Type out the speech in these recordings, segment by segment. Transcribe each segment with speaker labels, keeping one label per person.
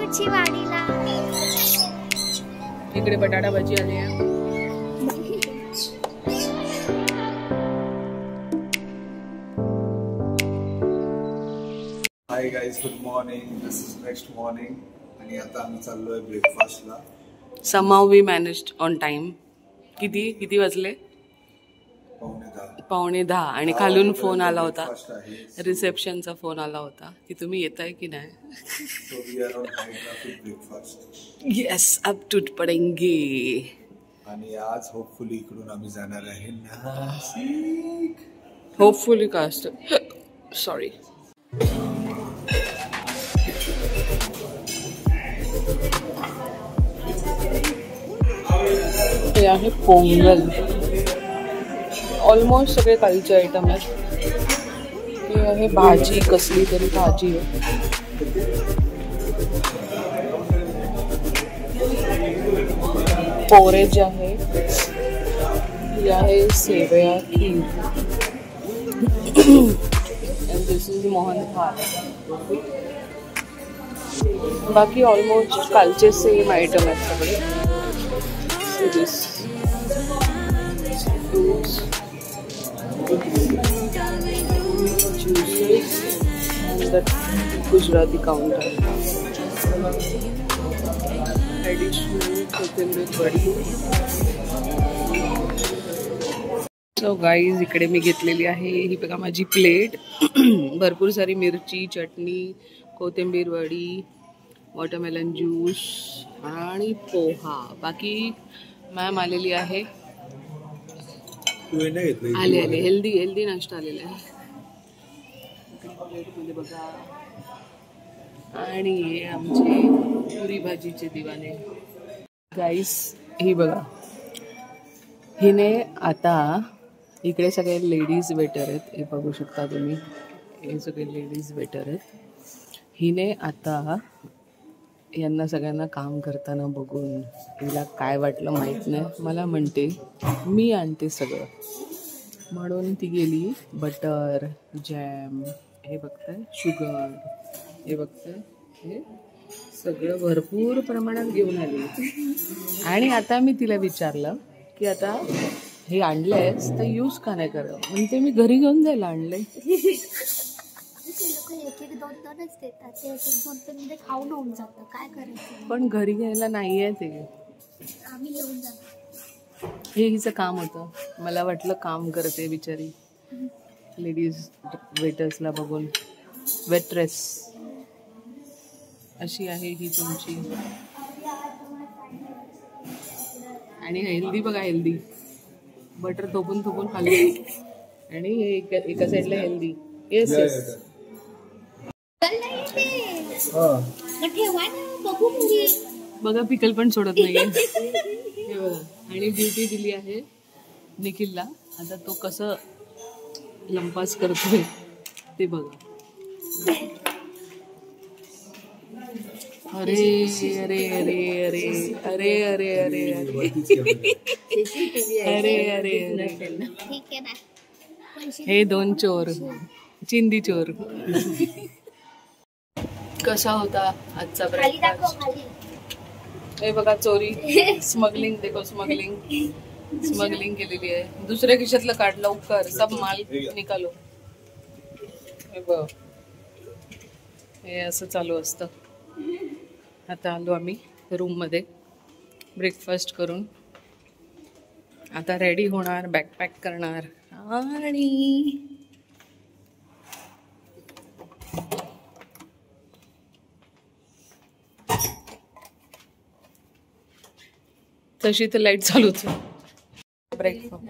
Speaker 1: मिरची वाढीला.
Speaker 2: इकडे बटाटा भाजी आली आहे.
Speaker 3: Hi guys, good morning. This is next morning आणि आता आम्ही चाललोय ब्रेकफास्टला.
Speaker 2: Somehow we managed on time. किती वाजले? 9:45 आणि खालून फोन आला होता, रिसेप्शनचा फोन आला होता की तुम्ही येताय की नाही.
Speaker 3: So we are on high traffic breakfast.
Speaker 2: Yes, अब टूट पडेंगे.
Speaker 3: आणि आज होपफुली इकडून आम्ही जाणार आहे नाशिक.
Speaker 2: होपफुली का असतं? सॉरी. हे आहे पोंगल. ऑलमोस्ट सगळे कालचे आयटम आहेत. हे आहे भाजी, कसली तरी भाजी आहे. पोरेज आहे. ही आहे सेवया खीर. And this is मोहन थाल. बाकी ऑलमोस्ट कालचे सेम आयटम आहेत सगळे. This fruits, juices, and that Gujarati counter. Additional कोथिंबीर वडी. So guys, इकडे मी घेतलेली आहे ही बघा माझी प्लेट. भरपूर सारी मिरची, चटणी, कोथिंबीर वडी, वॉटरमेलन ज्यूस आणि पोहा. बाकी मॅम आलेली आहे. आले हेल्दी नाश्ता आलेला आहे. प्लेटमध्ये बघा. आणि हे आमचे पुरी भाजीचे दिवाने. गाईस ही बघा, हिने आता इकडे सगळे लेडीज वेटर आहेत. हे बघू शकता तुम्ही, हे सगळे लेडीज वेटर आहेत. हिने आता यांना सगळ्यांना काम करताना बघून हिला काय वाटलं माहीत नाही. मला म्हणते मी आणते सगळं, म्हणून ती गेली बटर, जॅम, हे बघताय शुगर, हे बघताय हे सगळं भरपूर प्रमाणात घेऊन आली. आणि आता मी तिला विचारलं की आता हे आणलंयस तर यूज का नाही करत. म्हणते मी घरी घेऊन जायला आणलंय. पण घरी घ्यायला नाहीये ते, हे हिचं काम होतं. मला वाटलं काम करते बिचारी लेडीज वेटर्सला बघून. वेट्रेस अशी आहे ही तुमची. आणि हेल्दी बघा, हेल्दी बटर थोपून खाल्ली. आणि हे एका साईडला हेल्दी. Yes yes. बघा पिकल पण सोडत नाहीये. हे बघा. आणि ब्युटी दिली आहे निखिलला. आता तो कसं लंपास करतोय ते बघा. अरे अरे अरे अरे अरे अरे अरे अरे अरे अरे. हे दोन चोर, चिंदी चोर. कसा होता आजचा ब्रेकफास्ट? हे बघा चोरी, स्मगलिंग. देखो स्मगलिंग केलेली आहे. दुसऱ्या खिशातलं काढ लवकर, सब माल निकालो. हे बघ, हे असं चालू असतं. आता आलो आम्ही रूम मध्ये ब्रेकफास्ट करून. आता रेडी होणार, बॅग पॅक करणार. आणि तशी तर लाईट चालूच. ब्रेकफास्ट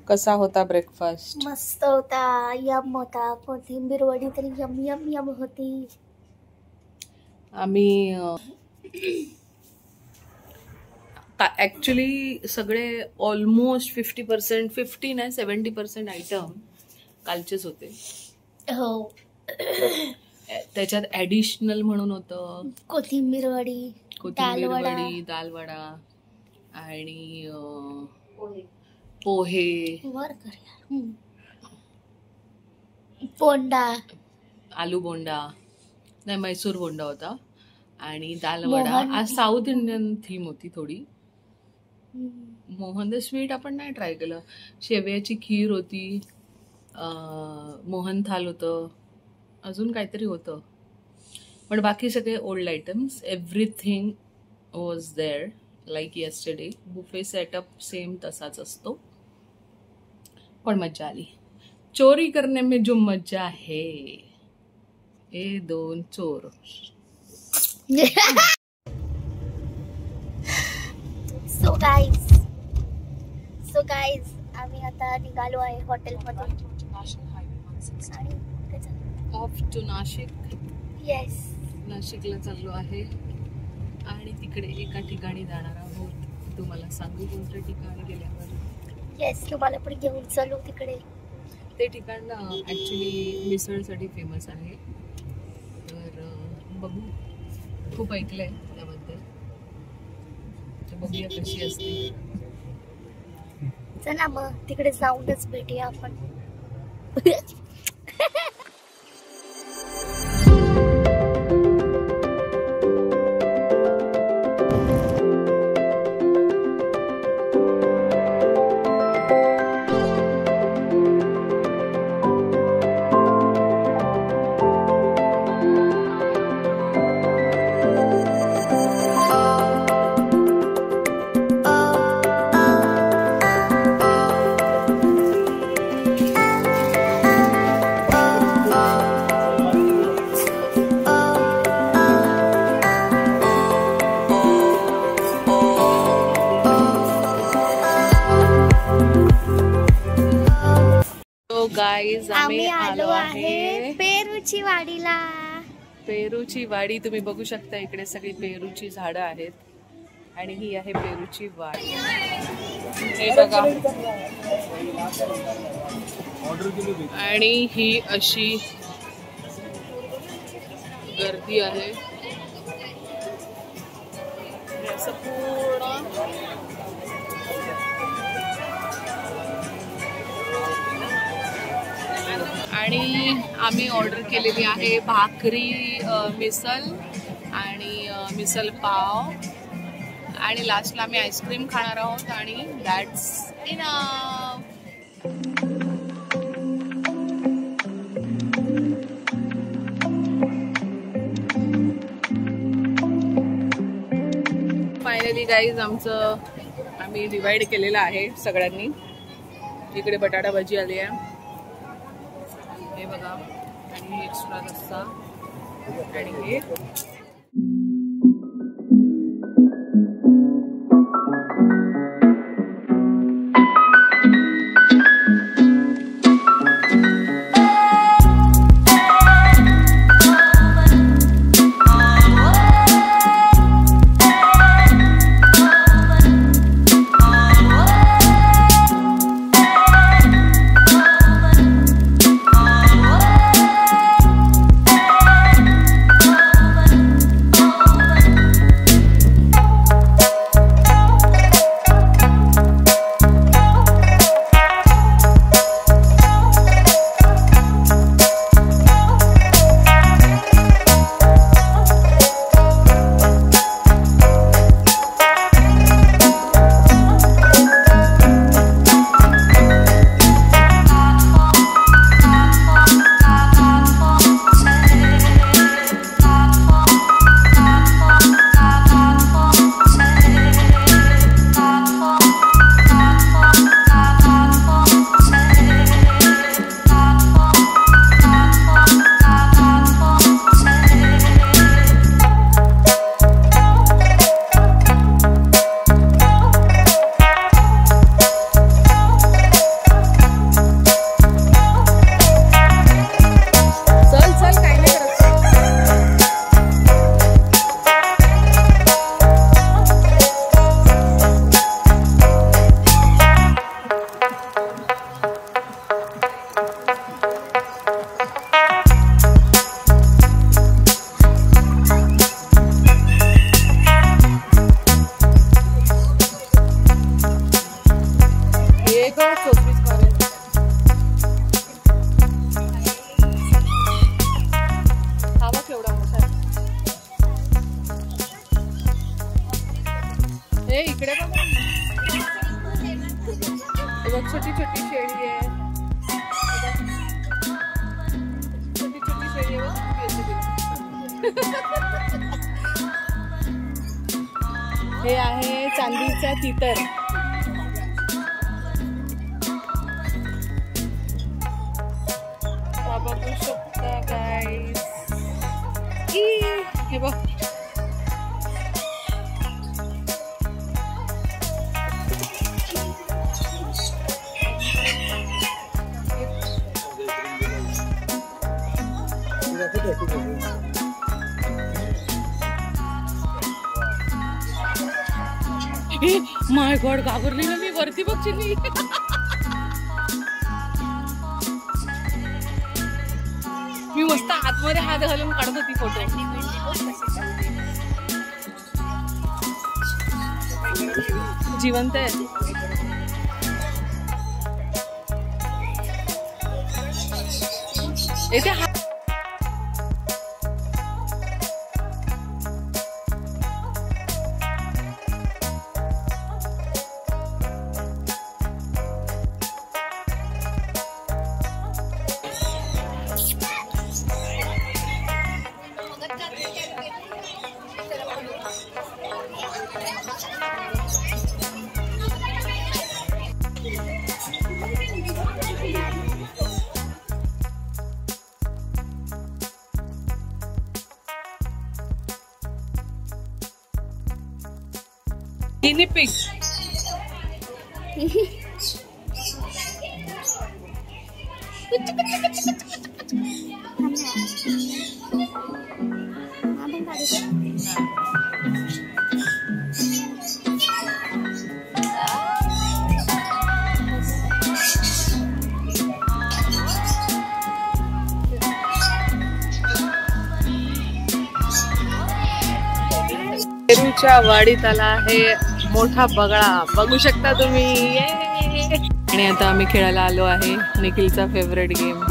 Speaker 2: कसा होता? ब्रेकफास्ट
Speaker 1: मस्त होता, यम होता. कोथिंबीर वडी तरी यम यम यम होती.
Speaker 2: आम्ही ऍक्च्युली सगळे ऑलमोस्ट 50%, 50 नाही 70% आयटम कालचेच होते.
Speaker 1: हो.
Speaker 2: त्याच्यात ऍडिशनल म्हणून होतं
Speaker 1: कोथिंबीर वडी,
Speaker 2: दाल वडा आणि पोहे, बोंडा, आलू बोंडा, नाही, मैसूर बोंडा होता आणि दाल वडा. आज साऊथ इंडियन थीम होती थोडी. मोहन द स्वीट आपण नाही ट्राय केलं. शेवयाची खीर होती, मोहन थाल होतं, अजून काहीतरी होतं. पण बाकी सगळे old items. Everything was there like yesterday. Buffet setup same तसाच असतो, पण मजा आली. चोरी करने में जो मजा है, ये दोन चोर.
Speaker 1: सो गाईज आम्ही आता निघालो आहे हॉटेलमध्ये
Speaker 2: ऑफ टू नाशिक.
Speaker 1: येस,
Speaker 2: नाशिकला चाललो आहे आणि तिकडे एका ठिकाणी जाणार आहोत. तुम्हाला सांगू कोणत्या ठिकाणी गेल्यावर.
Speaker 1: येस, तुम्हाला पण घेऊन चालू तिकडे.
Speaker 2: ते ठिकाण ॲक्च्युली मिसळसाठी फेमस आहे. तर बघू, खूप ऐकलंय त्याबद्दल, तर बघूया कशी असते.
Speaker 1: चला मग तिकडे जाऊनच भेटूया आपण.
Speaker 2: गाईज आम्ही आलो आहे
Speaker 1: पेरूची वाडीला.
Speaker 2: पेरूची वाडी तुम्ही बघू शकता. इकडे सगळी पेरूची झाडं आहेत आणि ही आहे पेरूची वाडी. हे बघा, आणि ही अशी गर्दी आहे. असं पूर्ण आणि आम्ही ऑर्डर केलेली आहे भाकरी, मिसल आणि मिसल पाव आणि लास्टला आम्ही आईस्क्रीम खाणार आहोत आणि दॅट्स इनफ. फायनली गाईज आम्ही डिवाइड केलेलं आहे सगळ्यांनी. इकडे बटाटा भाजी आली आहे, हे बघा, आणि एक्स्ट्रा रस्सा आणि हे. हे इकडे बघा, छोटी छोटी शेळी आहे, छोटी छोटी शेळी आहे. हे आहे चांदीचा तितर. बघू शकता गाईस, हे बघ. माय गॉड, घाबरली ना मी. वरती बघ चिनी. मी मस्त आतमध्ये हात घालून काढत होती फोटो. जिवंत आहे. येते गिनी पिग. पेरूच्या वाडीत आला आहे मोठा बगळा. बघू शकता तुम्ही. आणि आता आम्ही खेळायला आलो आहे निखिलचा फेवरेट गेम.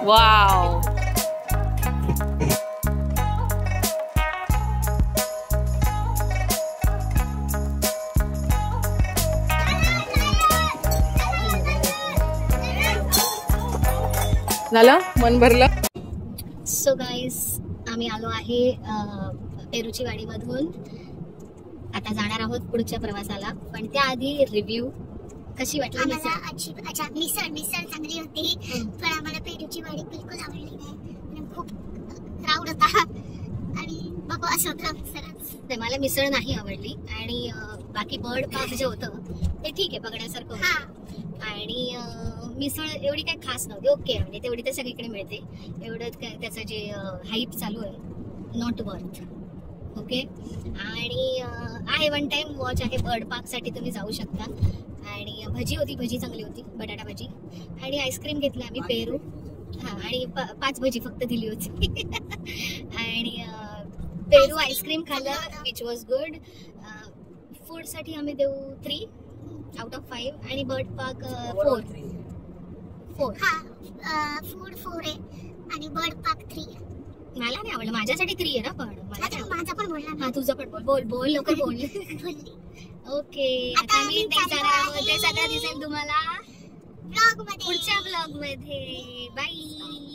Speaker 2: वाव. झालं, मन भरलं.
Speaker 1: सो गाईस, आम्ही आलो आहे पेरूची वाडीमधून. आता जाणार आहोत पुढच्या प्रवासाला, पण त्याआधी रिव्ह्यू. कशी वाटली मिसळ?
Speaker 4: अच्छा, मिसळ चांगली होती, पण आम्हाला पेरूची वाडी बिलकुल आवडली नाही. खूप क्राऊड होता आणि बघू असं होतं सरच.
Speaker 1: मला मिसळ नाही आवडली. आणि बाकी बर्ड पार्क जे होतं ते ठीक आहे, बघण्यासारखं होतं. आणि मिसळ एवढी काही खास नव्हती. ओके, म्हणजे तेवढी तर सगळीकडे मिळते. एवढं काय त्याचं जे हाईप चालू आहे, नॉट वर्थ. ओके. आणि आहे वन टाइम वॉच आहे. बर्ड पार्क साठी तुम्ही जाऊ शकता. आणि भजी होती, भजी चांगली होती, बटाटा भजी. आणि आईस्क्रीम घेतला आम्ही पेरू. हा, आणि 5 भजी फक्त दिली होती. आणि पेरू आईस्क्रीम खाल्लं, विच वॉज गुड. फूड साठी आम्ही देऊ 3 out of 5. आणि बर्ड पार्क 4.
Speaker 4: हा, फूड 4 आहे आणि बर्ड पार्क 3 आहे.
Speaker 1: मला नाही आवडलं. माझ्यासाठी 3 आहे ना, पण
Speaker 4: माझा पण बोलला.
Speaker 1: हा, तुझं पण बोल लवकर बोल. ओके, आता मी जाणार आहोत. ते सगळं दिसेल तुम्हाला
Speaker 4: ब्लॉग मध्ये,
Speaker 1: पुढच्या ब्लॉग मध्ये. बाय.